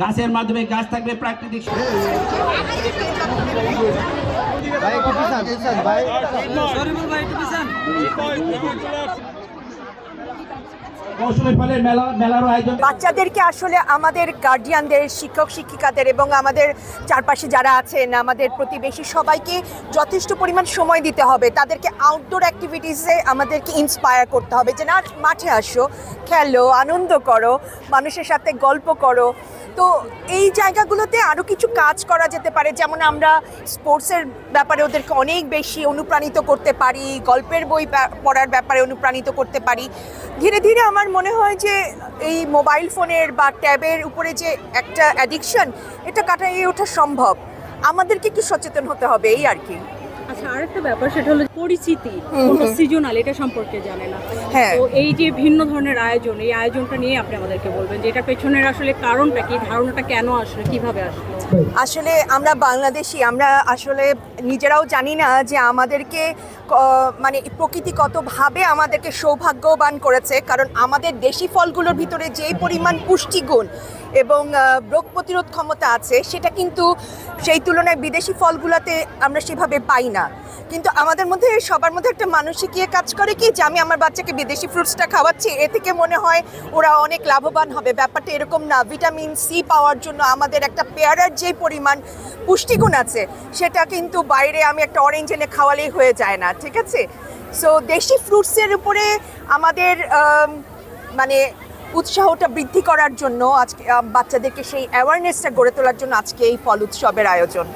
গাছের মাধ্যমে গাছ থাকবে প্রাকৃতিক বাচ্চাদেরকে আসলে আমাদের গার্ডিয়ানদের, শিক্ষক শিক্ষিকাদের এবং আমাদের চারপাশে যারা আছেন, আমাদের প্রতিবেশী সবাইকে যথেষ্ট পরিমাণ সময় দিতে হবে। তাদেরকে আউটডোর অ্যাক্টিভিটিসে আমাদেরকে ইন্সপায়ার করতে হবে যে না, মাঠে আসো, খেলো, আনন্দ করো, মানুষের সাথে গল্প করো। তো এই জায়গাগুলোতে আরও কিছু কাজ করা যেতে পারে, যেমন আমরা স্পোর্টসের ব্যাপারে ওদেরকে অনেক বেশি অনুপ্রাণিত করতে পারি, গল্পের বই পড়ার ব্যাপারে অনুপ্রাণিত করতে পারি। ধীরে ধীরে আমার মনে হয় যে এই মোবাইল ফোনের বা ট্যাবের উপরে যে একটা অ্যাডিকশন, এটা কাটিয়ে ওঠা সম্ভব। আমাদেরকে একটু সচেতন হতে হবে, এই আর কি। আচ্ছা, আরেকটা ব্যাপার, সেটা হলো পরিচিতি। কোনো সিজনাল এটা সম্পর্কে জানে না। হ্যাঁ, তো এই যে ভিন্ন ধরনের আয়োজন, এই আয়োজনটা নিয়ে আপনি আমাদেরকে বলবেন যে এটা পেছনের আসলে কারণটা কি, ধারণাটা কেন আসলে, কিভাবে আসলে? আসলে আমরা বাংলাদেশি, আমরা আসলে নিজেরাও জানি না যে আমাদেরকে মানে প্রকৃতি কতভাবে আমাদেরকে সৌভাগ্যবান করেছে। কারণ আমাদের দেশি ফলগুলোর ভিতরে যেই পরিমাণ পুষ্টিগুণ এবং রোগ প্রতিরোধ ক্ষমতা আছে, সেটা কিন্তু সেই তুলনায় বিদেশি ফলগুলোতে আমরা সেভাবে পাই না। কিন্তু আমাদের মধ্যে সবার মধ্যে একটা মানসিক কাজ করে কি, যে আমি আমার বাচ্চাকে বিদেশি ফ্রুটসটা খাওয়াচ্ছি, এ থেকে মনে হয় ওরা অনেক লাভবান হবে। ব্যাপারটা এরকম না। ভিটামিন সি পাওয়ার জন্য আমাদের একটা পেয়ারার যে পরিমাণ পুষ্টিগুণ আছে, সেটা কিন্তু বাইরে আমি একটা অরেঞ্জ এনে খাওয়ালেই হয়ে যায় না, ঠিক আছে? সো দেশি ফ্রুটসের উপরে আমাদের মানে উৎসাহটা বৃদ্ধি করার জন্য আজকে বাচ্চাদেরকে সেই অ্যাওয়ারনেসটা গড়ে তোলার জন্য আজকে এই ফল উৎসবের আয়োজন।